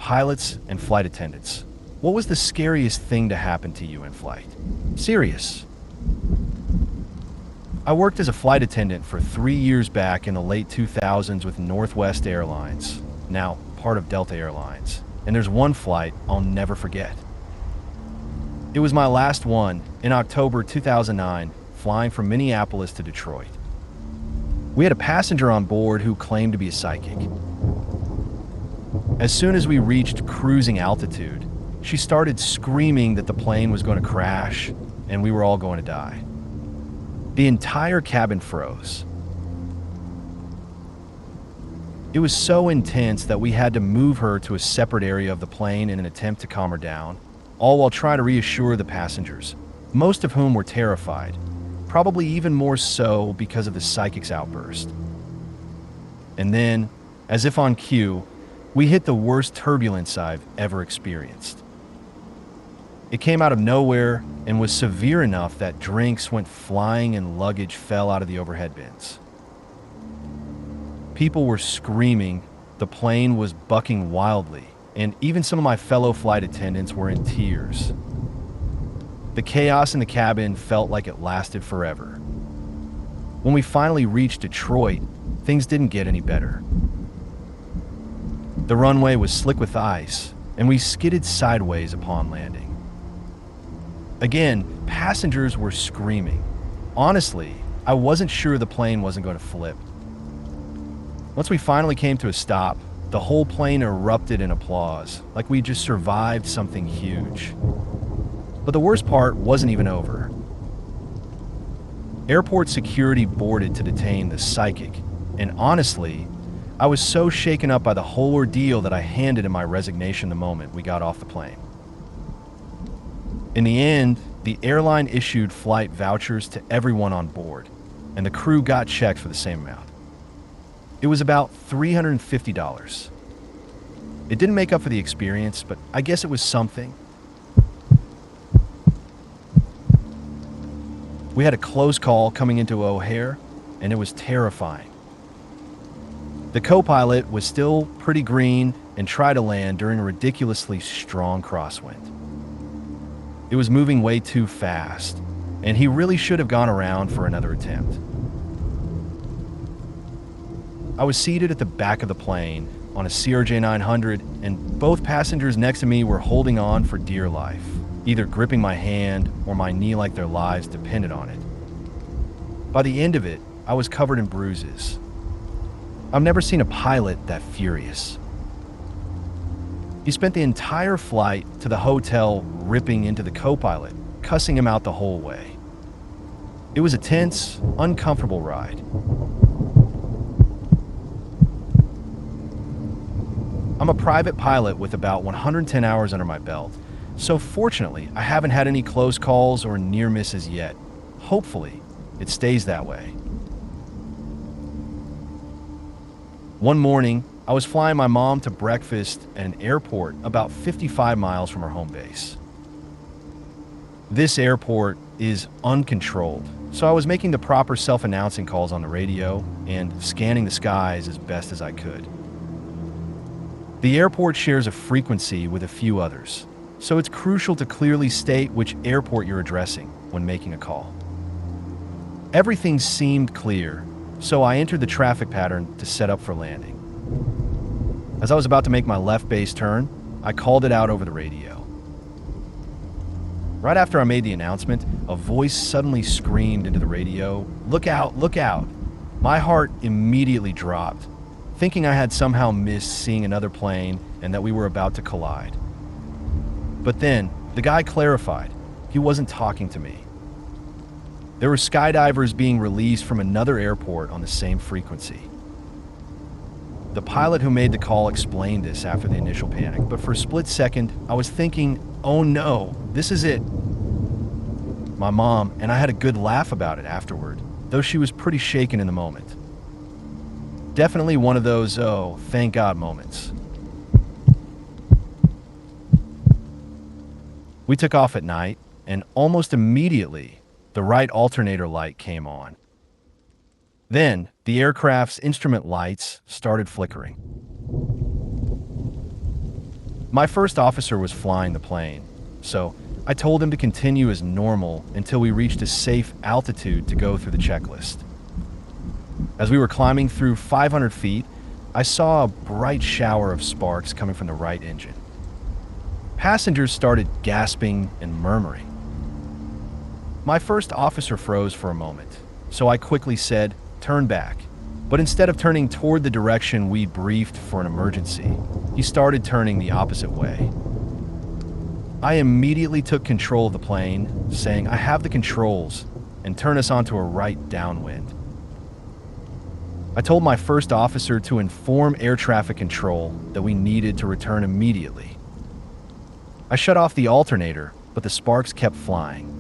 pilots and flight attendants. What was the scariest thing to happen to you in flight? Serious. I worked as a flight attendant for 3 years back in the late 2000s with Northwest Airlines, now part of Delta Airlines. And there's one flight I'll never forget. It was my last one in October 2009, flying from Minneapolis to Detroit. We had a passenger on board who claimed to be a psychic. As soon as we reached cruising altitude, she started screaming that the plane was going to crash and we were all going to die. The entire cabin froze. It was so intense that we had to move her to a separate area of the plane in an attempt to calm her down, all while trying to reassure the passengers, most of whom were terrified, probably even more so because of the psychic's outburst. And then, as if on cue, we hit the worst turbulence I've ever experienced. It came out of nowhere and was severe enough that drinks went flying and luggage fell out of the overhead bins. People were screaming, the plane was bucking wildly, and even some of my fellow flight attendants were in tears. The chaos in the cabin felt like it lasted forever. When we finally reached Detroit, things didn't get any better. The runway was slick with ice, and we skidded sideways upon landing. Again, passengers were screaming. Honestly, I wasn't sure the plane wasn't going to flip. Once we finally came to a stop, the whole plane erupted in applause, like we just survived something huge. But the worst part wasn't even over. Airport security boarded to detain the psychic, and honestly, I was so shaken up by the whole ordeal that I handed in my resignation the moment we got off the plane. In the end, the airline issued flight vouchers to everyone on board, and the crew got checked for the same amount. It was about $350. It didn't make up for the experience, but I guess it was something. We had a close call coming into O'Hare, and it was terrifying. The co-pilot was still pretty green and tried to land during a ridiculously strong crosswind. It was moving way too fast, and he really should have gone around for another attempt. I was seated at the back of the plane on a CRJ 900, and both passengers next to me were holding on for dear life, either gripping my hand or my knee like their lives depended on it. By the end of it, I was covered in bruises. I've never seen a pilot that furious. He spent the entire flight to the hotel ripping into the co-pilot, cussing him out the whole way. It was a tense, uncomfortable ride. I'm a private pilot with about 110 hours under my belt, so fortunately, I haven't had any close calls or near misses yet. Hopefully, it stays that way. One morning, I was flying my mom to breakfast at an airport about 55 miles from her home base. This airport is uncontrolled, so I was making the proper self-announcing calls on the radio and scanning the skies as best as I could. The airport shares a frequency with a few others, so it's crucial to clearly state which airport you're addressing when making a call. Everything seemed clear, so I entered the traffic pattern to set up for landing. As I was about to make my left base turn, I called it out over the radio. Right after I made the announcement, a voice suddenly screamed into the radio, "Look out, look out!" My heart immediately dropped, thinking I had somehow missed seeing another plane and that we were about to collide. But then, the guy clarified, he wasn't talking to me. There were skydivers being released from another airport on the same frequency. The pilot who made the call explained this after the initial panic, but for a split second, I was thinking, oh no, this is it. My mom and I had a good laugh about it afterward, though she was pretty shaken in the moment. Definitely one of those, oh, thank God moments. We took off at night, and almost immediately, the right alternator light came on. Then, the aircraft's instrument lights started flickering. My first officer was flying the plane, so I told him to continue as normal until we reached a safe altitude to go through the checklist. As we were climbing through 500 feet, I saw a bright shower of sparks coming from the right engine. Passengers started gasping and murmuring. My first officer froze for a moment, so I quickly said, "Turn back." But instead of turning toward the direction we briefed for an emergency, he started turning the opposite way. I immediately took control of the plane, saying, "I have the controls," and turn us onto a right downwind. I told my first officer to inform air traffic control that we needed to return immediately. I shut off the alternator, but the sparks kept flying.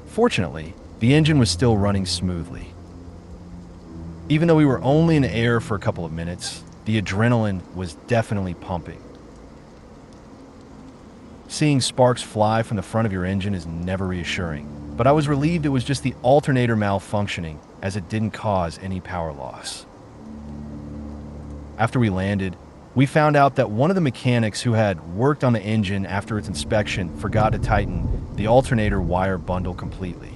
Fortunately, the engine was still running smoothly. Even though we were only in the air for a couple of minutes, the adrenaline was definitely pumping. Seeing sparks fly from the front of your engine is never reassuring, but I was relieved it was just the alternator malfunctioning, as it didn't cause any power loss. After we landed, we found out that one of the mechanics who had worked on the engine after its inspection forgot to tighten the alternator wire bundle completely.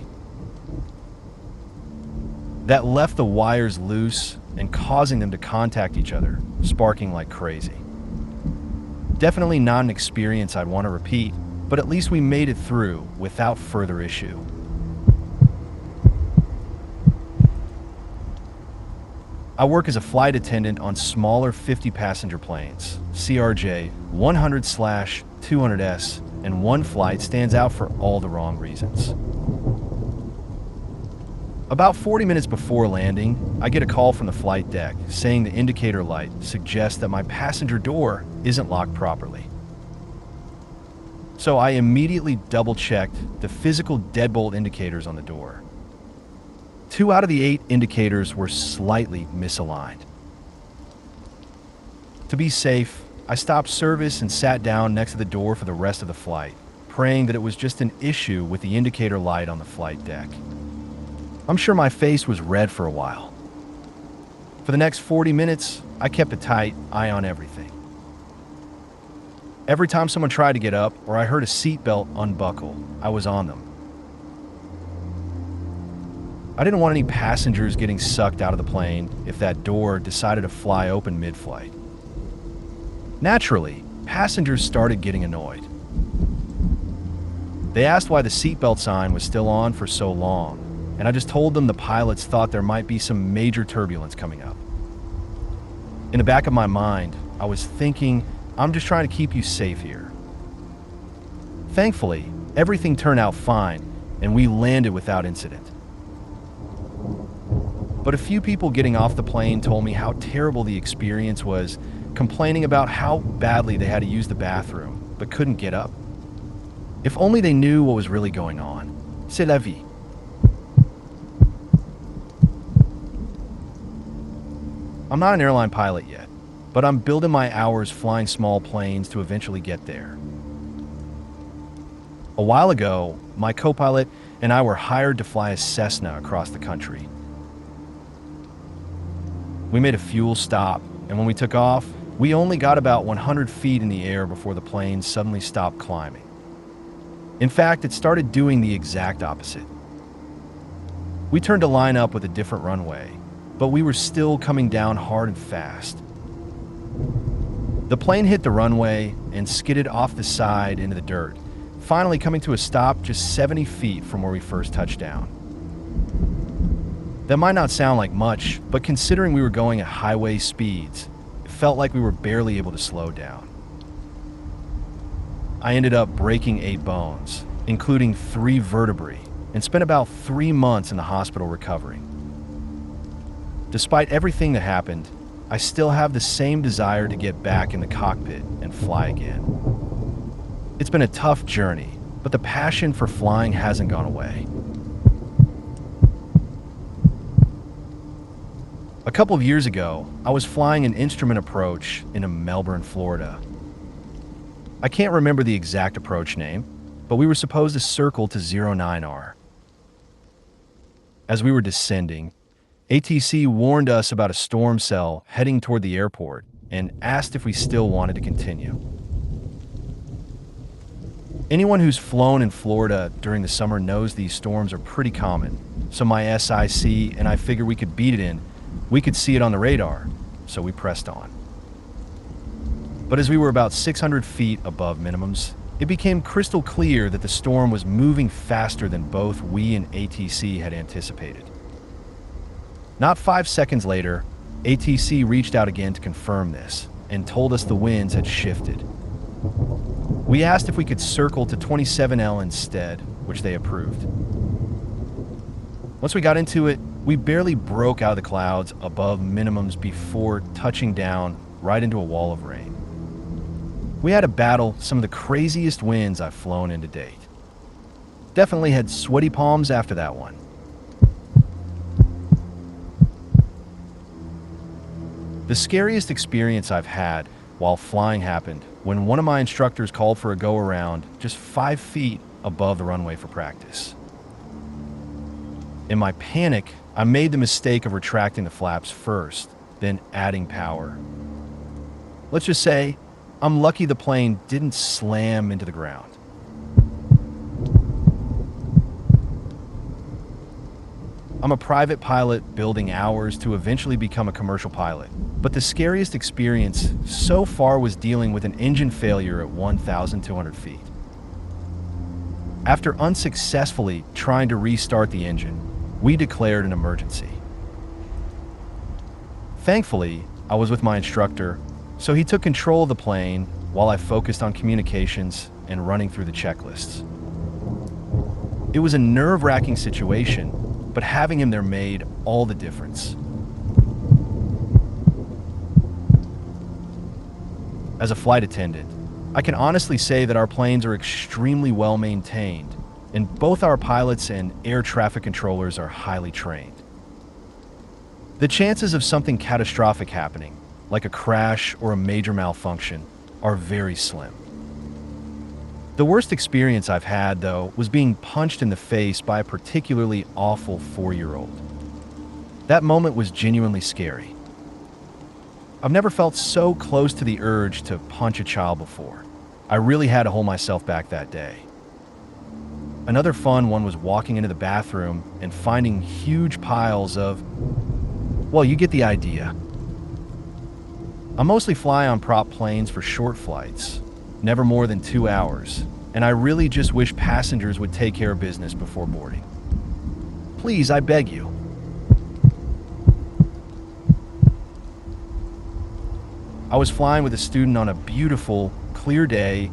That left the wires loose and causing them to contact each other, sparking like crazy. Definitely not an experience I'd want to repeat, but at least we made it through without further issue. I work as a flight attendant on smaller 50-passenger planes, CRJ 100/200S, and one flight stands out for all the wrong reasons. About 40 minutes before landing, I get a call from the flight deck saying the indicator light suggests that my passenger door isn't locked properly. So I immediately double-checked the physical deadbolt indicators on the door. 2 out of the 8 indicators were slightly misaligned. To be safe, I stopped service and sat down next to the door for the rest of the flight, praying that it was just an issue with the indicator light on the flight deck. I'm sure my face was red for a while. For the next 40 minutes, I kept a tight eye on everything. Every time someone tried to get up or I heard a seatbelt unbuckle, I was on them. I didn't want any passengers getting sucked out of the plane if that door decided to fly open mid-flight. Naturally, passengers started getting annoyed. They asked why the seatbelt sign was still on for so long, and I just told them the pilots thought there might be some major turbulence coming up. In the back of my mind, I was thinking, I'm just trying to keep you safe here. Thankfully, everything turned out fine, and we landed without incident. But a few people getting off the plane told me how terrible the experience was, complaining about how badly they had to use the bathroom, but couldn't get up. If only they knew what was really going on. C'est la vie. I'm not an airline pilot yet, but I'm building my hours flying small planes to eventually get there. A while ago, my co-pilot and I were hired to fly a Cessna across the country. We made a fuel stop, and when we took off, we only got about 100 feet in the air before the plane suddenly stopped climbing. In fact, it started doing the exact opposite. We turned to line up with a different runway, but we were still coming down hard and fast. The plane hit the runway and skidded off the side into the dirt, finally coming to a stop just 70 feet from where we first touched down. That might not sound like much, but considering we were going at highway speeds, it felt like we were barely able to slow down. I ended up breaking 8 bones, including 3 vertebrae, and spent about 3 months in the hospital recovering. Despite everything that happened, I still have the same desire to get back in the cockpit and fly again. It's been a tough journey, but the passion for flying hasn't gone away. A couple of years ago, I was flying an instrument approach into Melbourne, Florida. I can't remember the exact approach name, but we were supposed to circle to 09R. As we were descending, ATC warned us about a storm cell heading toward the airport and asked if we still wanted to continue. Anyone who's flown in Florida during the summer knows these storms are pretty common. So my SIC and I figured we could beat it in. We could see it on the radar, so we pressed on. But as we were about 600 feet above minimums, it became crystal clear that the storm was moving faster than both we and ATC had anticipated. Not 5 seconds later, ATC reached out again to confirm this and told us the winds had shifted. We asked if we could circle to 27L instead, which they approved. Once we got into it, we barely broke out of the clouds above minimums before touching down right into a wall of rain. We had to battle some of the craziest winds I've flown in to date. Definitely had sweaty palms after that one. The scariest experience I've had while flying happened when one of my instructors called for a go-around just 5 feet above the runway for practice. In my panic, I made the mistake of retracting the flaps first, then adding power. Let's just say, I'm lucky the plane didn't slam into the ground. I'm a private pilot building hours to eventually become a commercial pilot, but the scariest experience so far was dealing with an engine failure at 1,200 feet. After unsuccessfully trying to restart the engine, we declared an emergency. Thankfully, I was with my instructor, so he took control of the plane while I focused on communications and running through the checklists. It was a nerve-wracking situation, but having him there made all the difference. As a flight attendant, I can honestly say that our planes are extremely well maintained, and both our pilots and air traffic controllers are highly trained. The chances of something catastrophic happening, like a crash or a major malfunction, are very slim. The worst experience I've had, though, was being punched in the face by a particularly awful 4-year-old. That moment was genuinely scary. I've never felt so close to the urge to punch a child before. I really had to hold myself back that day. Another fun one was walking into the bathroom and finding huge piles of, well, you get the idea. I mostly fly on prop planes for short flights, never more than 2 hours, and I really just wish passengers would take care of business before boarding. Please, I beg you. I was flying with a student on a beautiful, clear day,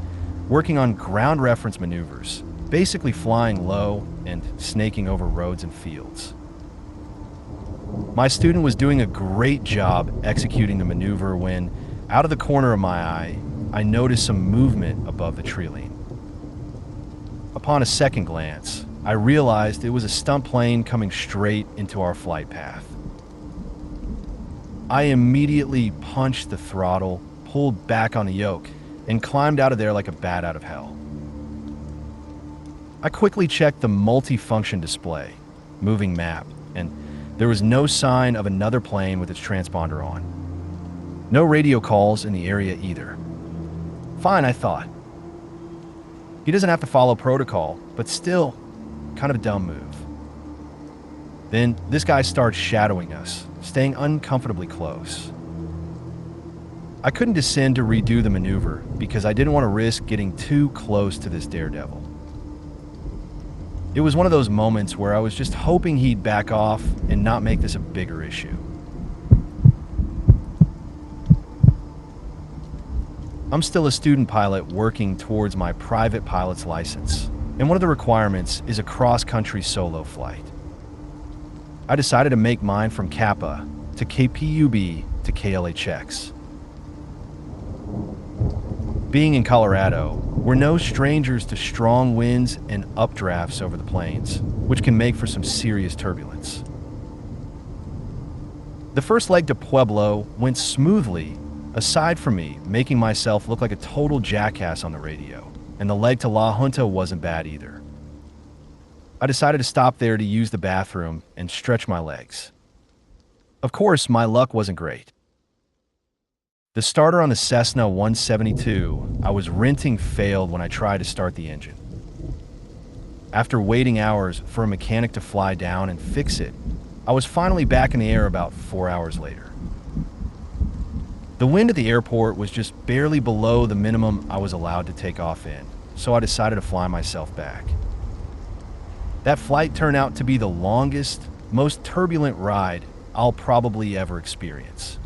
working on ground reference maneuvers, basically flying low and snaking over roads and fields. My student was doing a great job executing the maneuver when, out of the corner of my eye, I noticed some movement above the tree. Upon a second glance, I realized it was a stunt plane coming straight into our flight path. I immediately punched the throttle, pulled back on the yoke, and climbed out of there like a bat out of hell. I quickly checked the multi-function display, moving map, and there was no sign of another plane with its transponder on. No radio calls in the area either. Fine, I thought. He doesn't have to follow protocol, but still, kind of a dumb move. Then this guy starts shadowing us, staying uncomfortably close. I couldn't descend to redo the maneuver because I didn't want to risk getting too close to this daredevil. It was one of those moments where I was just hoping he'd back off and not make this a bigger issue. I'm still a student pilot working towards my private pilot's license, and one of the requirements is a cross-country solo flight. I decided to make mine from Kappa to KPUB to KLHX. Being in Colorado, we're no strangers to strong winds and updrafts over the plains, which can make for some serious turbulence. The first leg to Pueblo went smoothly, aside from me making myself look like a total jackass on the radio, and the leg to La Junta wasn't bad either. I decided to stop there to use the bathroom and stretch my legs. Of course, my luck wasn't great. The starter on the Cessna 172 I was renting failed when I tried to start the engine. After waiting hours for a mechanic to fly down and fix it, I was finally back in the air about 4 hours later. The wind at the airport was just barely below the minimum I was allowed to take off in, so I decided to fly myself back. That flight turned out to be the longest, most turbulent ride I'll probably ever experience.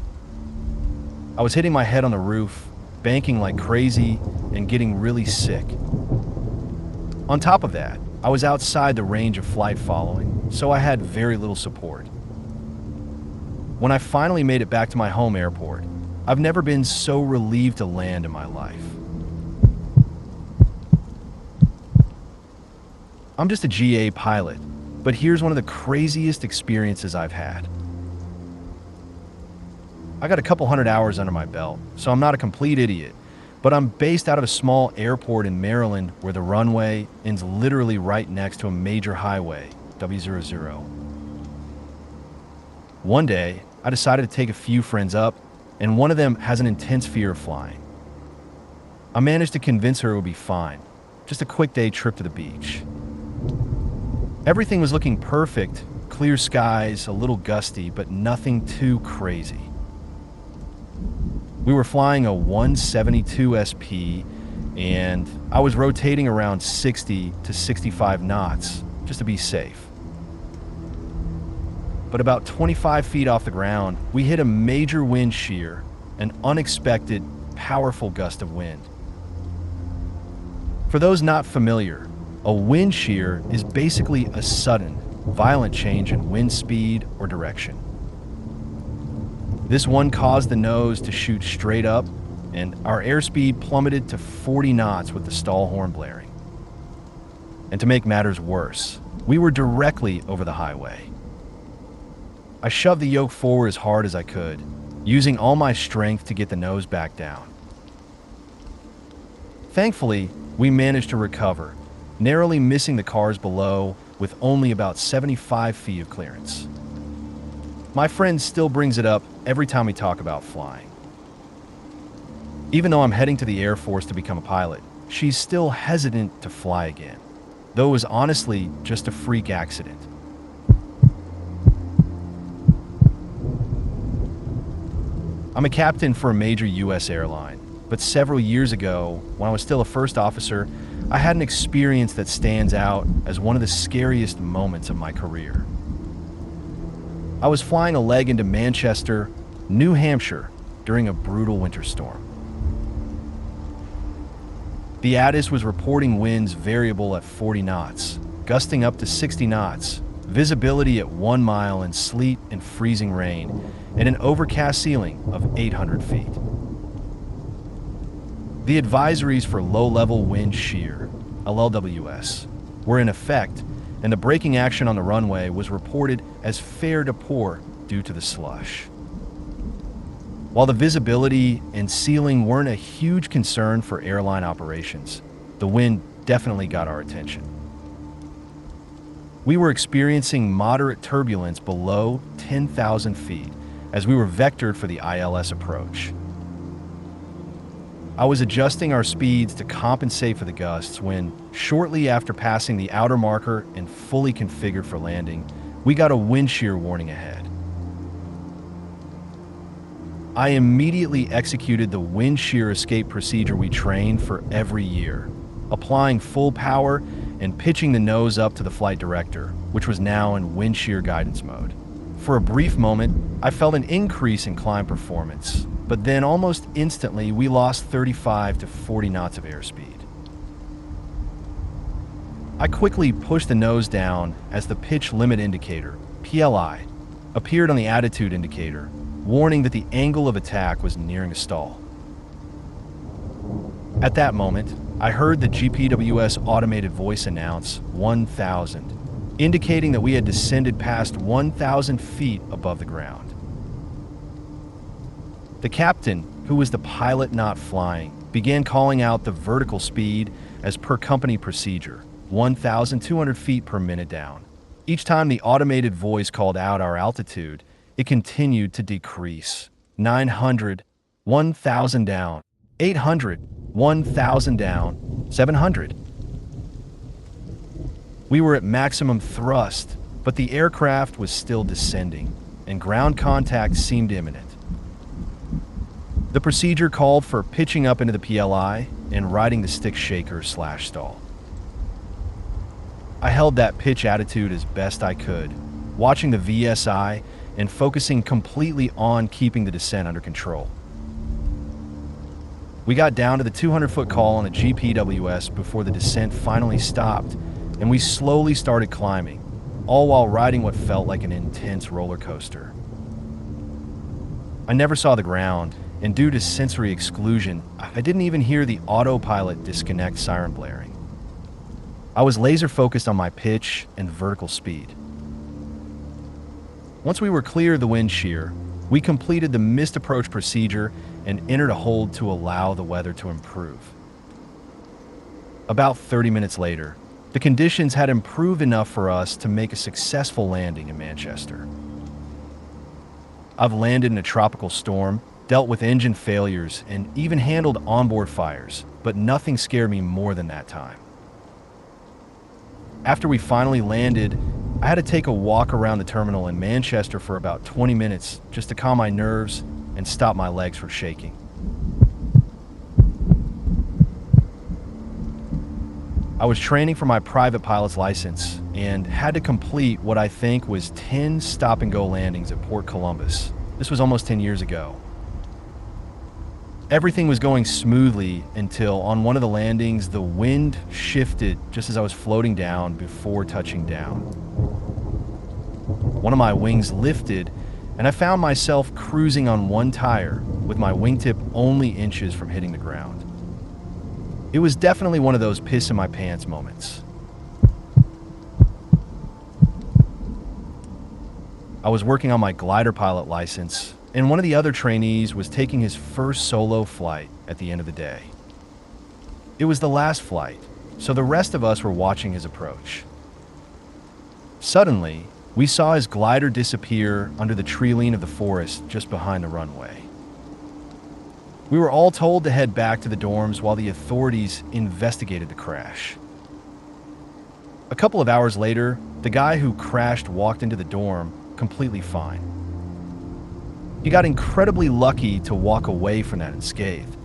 I was hitting my head on the roof, banking like crazy, and getting really sick. On top of that, I was outside the range of flight following, so I had very little support. When I finally made it back to my home airport, I've never been so relieved to land in my life. I'm just a GA pilot, but here's one of the craziest experiences I've had. I got a couple hundred hours under my belt, so I'm not a complete idiot, but I'm based out of a small airport in Maryland where the runway ends literally right next to a major highway, W00. One day, I decided to take a few friends up, and one of them has an intense fear of flying. I managed to convince her it would be fine, just a quick day trip to the beach. Everything was looking perfect, clear skies, a little gusty, but nothing too crazy. We were flying a 172 SP, and I was rotating around 60 to 65 knots, just to be safe. But about 25 feet off the ground, we hit a major wind shear, an unexpected, powerful gust of wind. For those not familiar, a wind shear is basically a sudden, violent change in wind speed or direction. This one caused the nose to shoot straight up, and our airspeed plummeted to 40 knots with the stall horn blaring. And to make matters worse, we were directly over the highway. I shoved the yoke forward as hard as I could, using all my strength to get the nose back down. Thankfully, we managed to recover, narrowly missing the cars below with only about 75 feet of clearance. My friend still brings it up every time we talk about flying. Even though I'm heading to the Air Force to become a pilot, she's still hesitant to fly again, though it was honestly just a freak accident. I'm a captain for a major U.S. airline, but several years ago, when I was still a first officer, I had an experience that stands out as one of the scariest moments of my career. I was flying a leg into Manchester, New Hampshire, during a brutal winter storm. The ATIS was reporting winds variable at 40 knots, gusting up to 60 knots, visibility at 1 mile in sleet and freezing rain, and an overcast ceiling of 800 feet. The advisories for low-level wind shear, LLWS, were in effect, and the braking action on the runway was reported as fair to poor due to the slush. While the visibility and ceiling weren't a huge concern for airline operations, the wind definitely got our attention. We were experiencing moderate turbulence below 10,000 feet as we were vectored for the ILS approach. I was adjusting our speeds to compensate for the gusts when, shortly after passing the outer marker and fully configured for landing, we got a wind shear warning ahead. I immediately executed the wind shear escape procedure we trained for every year, applying full power and pitching the nose up to the flight director, which was now in wind shear guidance mode. For a brief moment, I felt an increase in climb performance, but then almost instantly we lost 35 to 40 knots of airspeed. I quickly pushed the nose down as the pitch limit indicator, PLI, appeared on the attitude indicator, warning that the angle of attack was nearing a stall. At that moment, I heard the GPWS automated voice announce 1,000, indicating that we had descended past 1,000 feet above the ground. The captain, who was the pilot not flying, began calling out the vertical speed as per company procedure, 1,200 feet per minute down. Each time the automated voice called out our altitude, it continued to decrease. 900, 1,000 down. 800. 1,000 down. 700. We were at maximum thrust, but the aircraft was still descending, and ground contact seemed imminent. The procedure called for pitching up into the PLI and riding the stick shaker/stall. I held that pitch attitude as best I could, watching the VSI and focusing completely on keeping the descent under control. We got down to the 200-foot call on the GPWS before the descent finally stopped, and we slowly started climbing, all while riding what felt like an intense roller coaster. I never saw the ground, and due to sensory exclusion, I didn't even hear the autopilot disconnect siren blaring. I was laser focused on my pitch and vertical speed. Once we were clear of the wind shear, we completed the missed approach procedure and entered a hold to allow the weather to improve. About 30 minutes later, the conditions had improved enough for us to make a successful landing in Manchester. I've landed in a tropical storm, dealt with engine failures, and even handled onboard fires, but nothing scared me more than that time. After we finally landed, I had to take a walk around the terminal in Manchester for about 20 minutes just to calm my nerves and stop my legs from shaking. I was training for my private pilot's license and had to complete what I think was 10 stop-and-go landings at Port Columbus. This was almost 10 years ago. Everything was going smoothly until on one of the landings, the wind shifted just as I was floating down before touching down. One of my wings lifted, and I found myself cruising on one tire with my wingtip only inches from hitting the ground. It was definitely one of those piss in my pants moments. I was working on my glider pilot license, and one of the other trainees was taking his first solo flight at the end of the day. It was the last flight, so the rest of us were watching his approach. Suddenly, we saw his glider disappear under the tree-line of the forest just behind the runway. We were all told to head back to the dorms while the authorities investigated the crash. A couple of hours later, the guy who crashed walked into the dorm completely fine. He got incredibly lucky to walk away from that unscathed.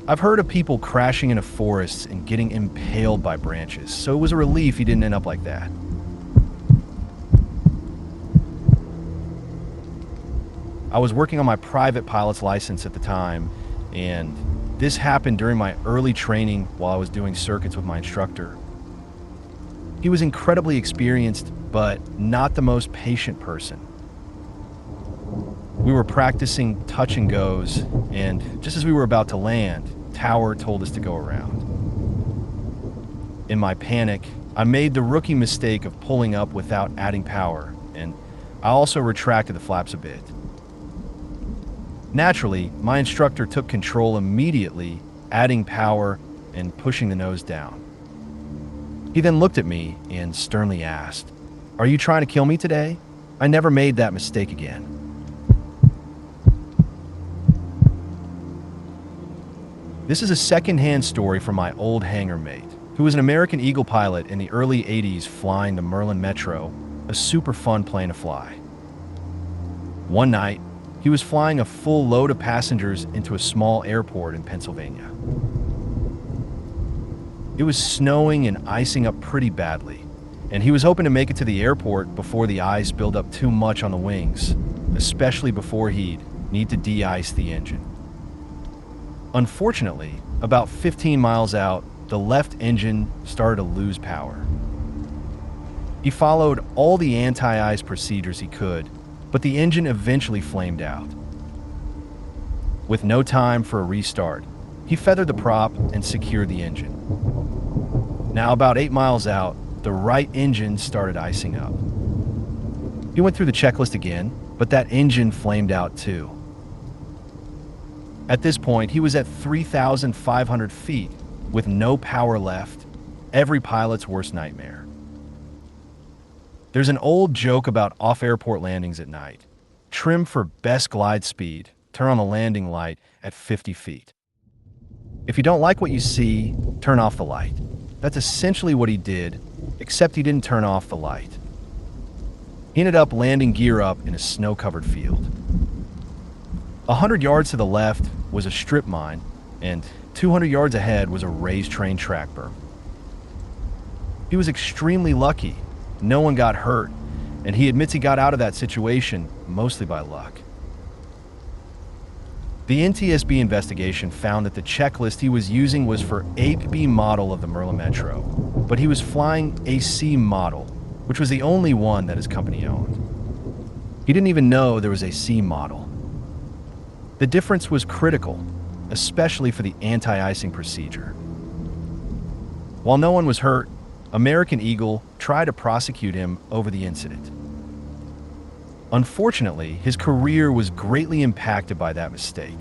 I've heard of people crashing into forests and getting impaled by branches, so it was a relief he didn't end up like that. I was working on my private pilot's license at the time, and this happened during my early training while I was doing circuits with my instructor. He was incredibly experienced, but not the most patient person. We were practicing touch and goes, and just as we were about to land, Tower told us to go around. In my panic, I made the rookie mistake of pulling up without adding power, and I also retracted the flaps a bit. Naturally, my instructor took control immediately, adding power and pushing the nose down. He then looked at me and sternly asked, "Are you trying to kill me today? I never made that mistake again." This is a second-hand story from my old hangar mate, who was an American Eagle pilot in the early 80s flying the Merlin Metro, a super fun plane to fly. One night, he was flying a full load of passengers into a small airport in Pennsylvania. It was snowing and icing up pretty badly, and he was hoping to make it to the airport before the ice built up too much on the wings, especially before he'd need to de-ice the engine. Unfortunately, about 15 miles out, the left engine started to lose power. He followed all the anti-ice procedures he could, but the engine eventually flamed out. With no time for a restart, he feathered the prop and secured the engine. Now about 8 miles out, the right engine started icing up. He went through the checklist again, but that engine flamed out too. At this point, he was at 3,500 feet with no power left, every pilot's worst nightmare. There's an old joke about off-airport landings at night. Trim for best glide speed, turn on the landing light at 50 feet. If you don't like what you see, turn off the light. That's essentially what he did, except he didn't turn off the light. He ended up landing gear up in a snow-covered field. 100 yards to the left was a strip mine, and 200 yards ahead was a raised train track berm. He was extremely lucky. No one got hurt, and he admits he got out of that situation mostly by luck. The NTSB investigation found that the checklist he was using was for AB model of the Merlin Metro, but he was flying a C model, which was the only one that his company owned. He didn't even know there was a C model. The difference was critical, especially for the anti-icing procedure. While no one was hurt, American Eagle tried to prosecute him over the incident. Unfortunately, his career was greatly impacted by that mistake.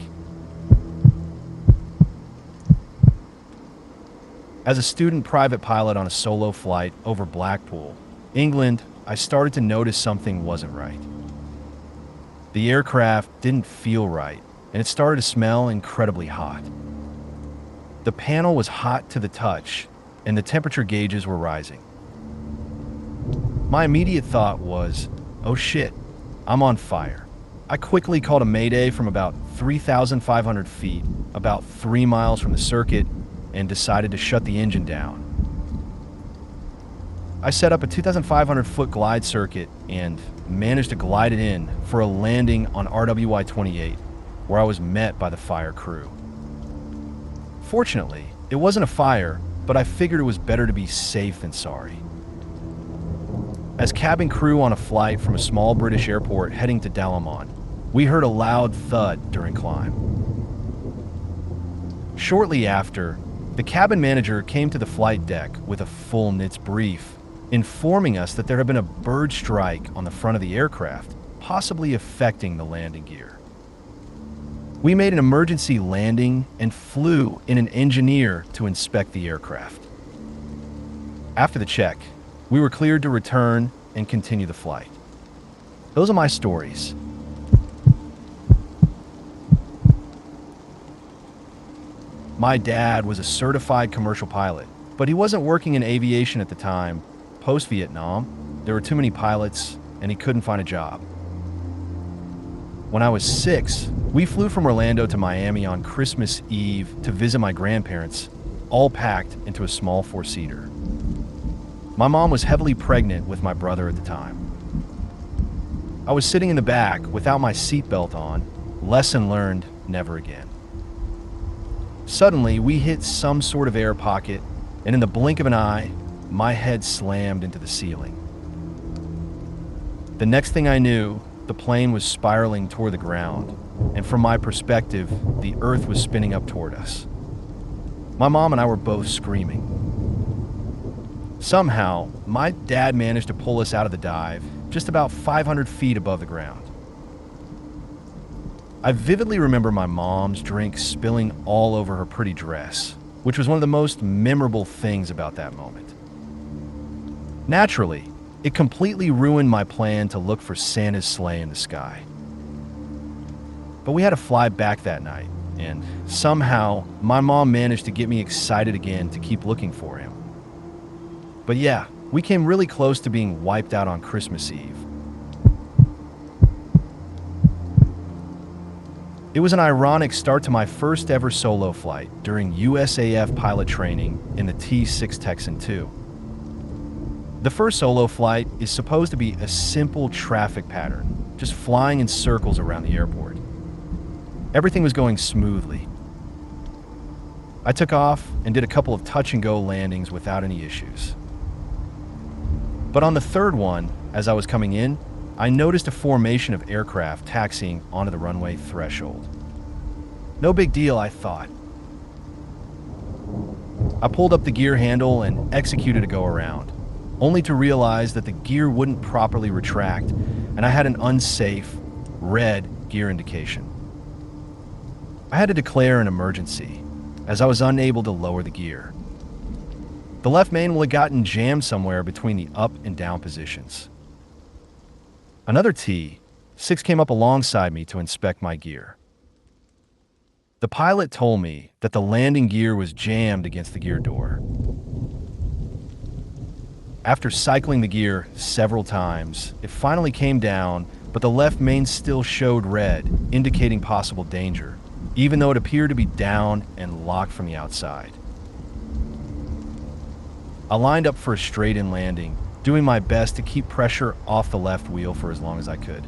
As a student private pilot on a solo flight over Blackpool, England, I started to notice something wasn't right. The aircraft didn't feel right, and it started to smell incredibly hot. The panel was hot to the touch, and the temperature gauges were rising. My immediate thought was, oh shit, I'm on fire. I quickly called a mayday from about 3,500 feet, about 3 miles from the circuit, and decided to shut the engine down. I set up a 2,500-foot glide circuit and managed to glide it in for a landing on RWI 28, where I was met by the fire crew. Fortunately, it wasn't a fire, but I figured it was better to be safe than sorry. As cabin crew on a flight from a small British airport heading to Dallamon, we heard a loud thud during climb. Shortly after, the cabin manager came to the flight deck with a full NITS brief, informing us that there had been a bird strike on the front of the aircraft, possibly affecting the landing gear. We made an emergency landing and flew in an engineer to inspect the aircraft. After the check, we were cleared to return and continue the flight. Those are my stories. My dad was a certified commercial pilot, but he wasn't working in aviation at the time. Post-Vietnam, there were too many pilots, and he couldn't find a job. When I was 6, we flew from Orlando to Miami on Christmas Eve to visit my grandparents, all packed into a small 4-seater. My mom was heavily pregnant with my brother at the time. I was sitting in the back without my seatbelt on. Lesson learned, never again. Suddenly, we hit some sort of air pocket, and in the blink of an eye, my head slammed into the ceiling. The next thing I knew, the plane was spiraling toward the ground, and from my perspective, the earth was spinning up toward us. My mom and I were both screaming. Somehow, my dad managed to pull us out of the dive just about 500 feet above the ground. I vividly remember my mom's drink spilling all over her pretty dress, which was one of the most memorable things about that moment. Naturally, it completely ruined my plan to look for Santa's sleigh in the sky. But we had to fly back that night, and somehow my mom managed to get me excited again to keep looking for him. But yeah, we came really close to being wiped out on Christmas Eve. It was an ironic start to my first ever solo flight during USAF pilot training in the T-6 Texan II. The first solo flight is supposed to be a simple traffic pattern, just flying in circles around the airport. Everything was going smoothly. I took off and did a couple of touch-and-go landings without any issues. But on the third one, as I was coming in, I noticed a formation of aircraft taxiing onto the runway threshold. No big deal, I thought. I pulled up the gear handle and executed a go-around, only to realize that the gear wouldn't properly retract, and I had an unsafe, red gear indication. I had to declare an emergency, as I was unable to lower the gear. The left main had gotten jammed somewhere between the up and down positions. Another T-6 came up alongside me to inspect my gear. The pilot told me that the landing gear was jammed against the gear door. After cycling the gear several times, it finally came down, but the left main still showed red, indicating possible danger, even though it appeared to be down and locked from the outside. I lined up for a straight-in landing, doing my best to keep pressure off the left wheel for as long as I could.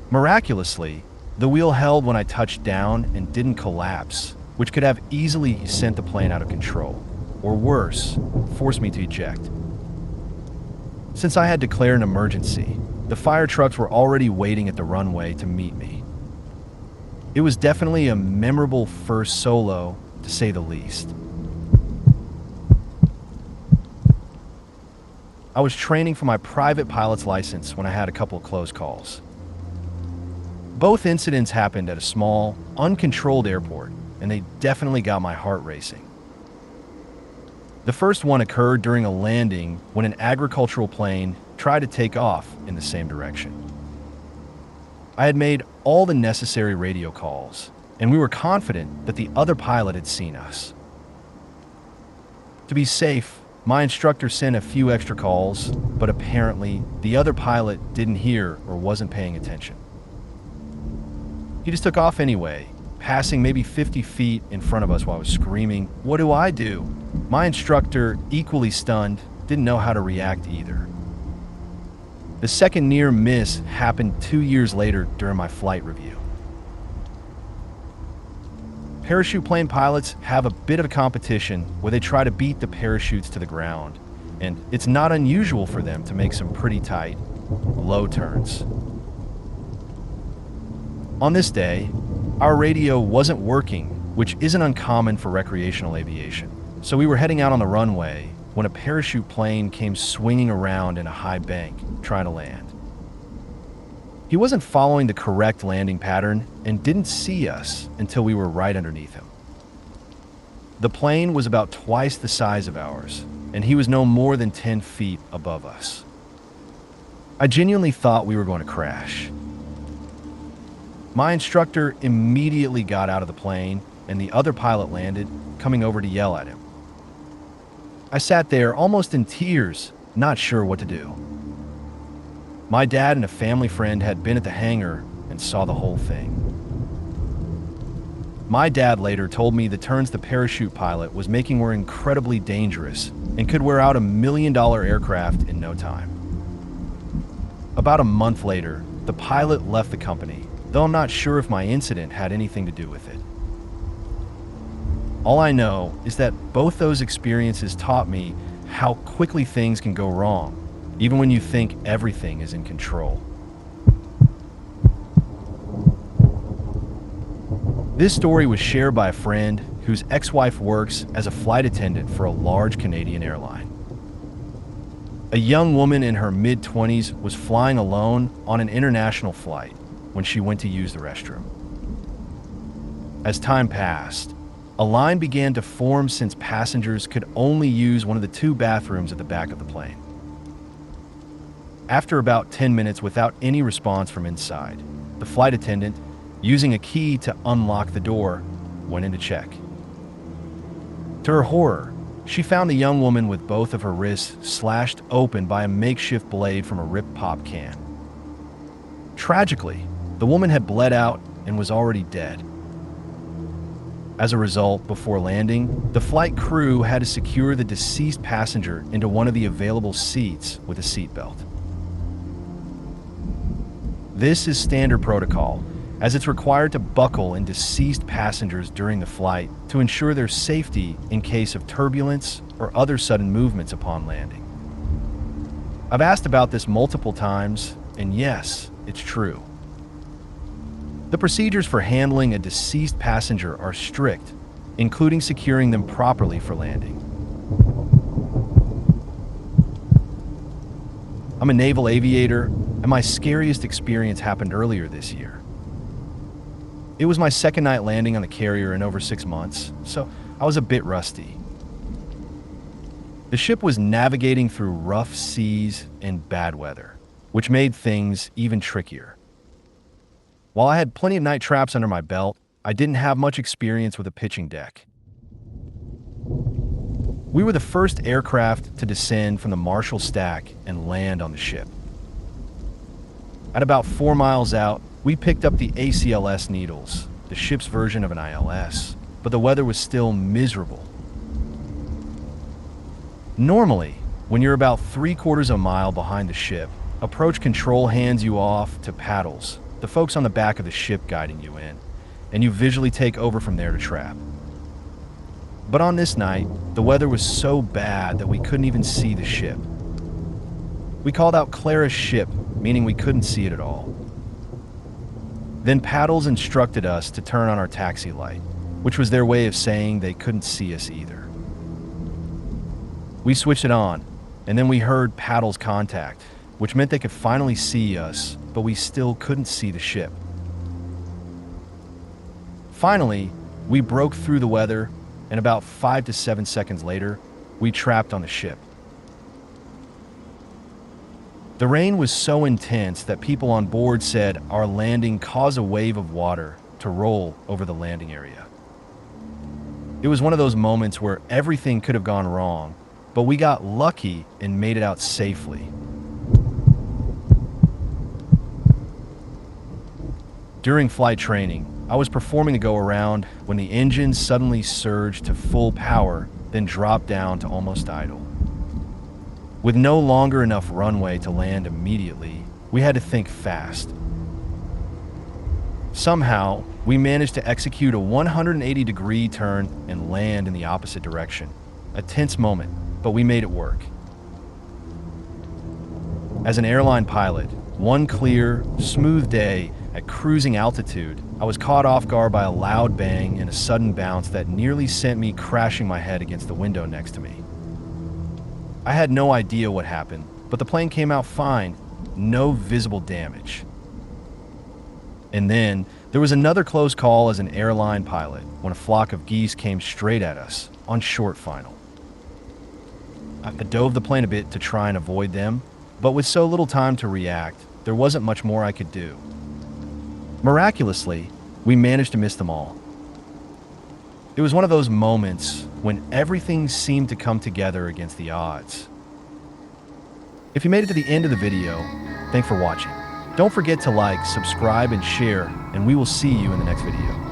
Miraculously, the wheel held when I touched down and didn't collapse, which could have easily sent the plane out of control, or worse, forced me to eject. Since I had declared an emergency, the fire trucks were already waiting at the runway to meet me. It was definitely a memorable first solo, to say the least. I was training for my private pilot's license when I had a couple of close calls. Both incidents happened at a small, uncontrolled airport, and they definitely got my heart racing. The first one occurred during a landing when an agricultural plane tried to take off in the same direction. I had made all the necessary radio calls, and we were confident that the other pilot had seen us. To be safe, my instructor sent a few extra calls, but apparently the other pilot didn't hear or wasn't paying attention. He just took off anyway, passing maybe 50 feet in front of us while I was screaming, "What do I do?" My instructor, equally stunned, didn't know how to react either. The second near miss happened 2 years later during my flight review. Parachute plane pilots have a bit of a competition where they try to beat the parachutes to the ground, and it's not unusual for them to make some pretty tight, low turns. On this day, our radio wasn't working, which isn't uncommon for recreational aviation. So we were heading out on the runway when a parachute plane came swinging around in a high bank, trying to land. He wasn't following the correct landing pattern and didn't see us until we were right underneath him. The plane was about twice the size of ours, and he was no more than 10 feet above us. I genuinely thought we were going to crash. My instructor immediately got out of the plane, and the other pilot landed, coming over to yell at him. I sat there almost in tears, not sure what to do. My dad and a family friend had been at the hangar and saw the whole thing. My dad later told me the turns the parachute pilot was making were incredibly dangerous and could wear out $1 million aircraft in no time. About a month later, the pilot left the company, though I'm not sure if my incident had anything to do with it. All I know is that both those experiences taught me how quickly things can go wrong, even when you think everything is in control. This story was shared by a friend whose ex-wife works as a flight attendant for a large Canadian airline. A young woman in her mid-20s was flying alone on an international flight when she went to use the restroom. As time passed, a line began to form since passengers could only use one of the 2 bathrooms at the back of the plane. After about 10 minutes without any response from inside, the flight attendant, using a key to unlock the door, went in to check. To her horror, she found the young woman with both of her wrists slashed open by a makeshift blade from a ripped pop can. Tragically, the woman had bled out and was already dead. As a result, before landing, the flight crew had to secure the deceased passenger into one of the available seats with a seatbelt. This is standard protocol, as it's required to buckle in deceased passengers during the flight to ensure their safety in case of turbulence or other sudden movements upon landing. I've asked about this multiple times, and yes, it's true. The procedures for handling a deceased passenger are strict, including securing them properly for landing. I'm a naval aviator, and my scariest experience happened earlier this year. It was my second night landing on the carrier in over 6 months, so I was a bit rusty. The ship was navigating through rough seas and bad weather, which made things even trickier. While I had plenty of night traps under my belt, I didn't have much experience with a pitching deck. We were the first aircraft to descend from the Marshall Stack and land on the ship. At about 4 miles out, we picked up the ACLS Needles, the ship's version of an ILS, but the weather was still miserable. Normally, when you're about 3/4 of a mile behind the ship, approach control hands you off to paddles, the folks on the back of the ship guiding you in, and you visually take over from there to trap. But on this night, the weather was so bad that we couldn't even see the ship. We called out Clara's ship, meaning we couldn't see it at all. Then paddles instructed us to turn on our taxi light, which was their way of saying they couldn't see us either. We switched it on, and then we heard paddles contact, which meant they could finally see us, but we still couldn't see the ship. Finally, we broke through the weather, and about 5 to 7 seconds later, we trapped on the ship. The rain was so intense that people on board said our landing caused a wave of water to roll over the landing area. It was one of those moments where everything could have gone wrong, but we got lucky and made it out safely. During flight training, I was performing a go-around when the engine suddenly surged to full power, then dropped down to almost idle. With no longer enough runway to land immediately, we had to think fast. Somehow, we managed to execute a 180-degree turn and land in the opposite direction. A tense moment, but we made it work. As an airline pilot, one clear, smooth day at cruising altitude, I was caught off guard by a loud bang and a sudden bounce that nearly sent me crashing my head against the window next to me. I had no idea what happened, but the plane came out fine, no visible damage. And then, there was another close call as an airline pilot when a flock of geese came straight at us on short final. I dove the plane a bit to try and avoid them, but with so little time to react, there wasn't much more I could do. Miraculously, we managed to miss them all. It was one of those moments when everything seemed to come together against the odds. If you made it to the end of the video, thanks for watching. Don't forget to like, subscribe, and share, and we will see you in the next video.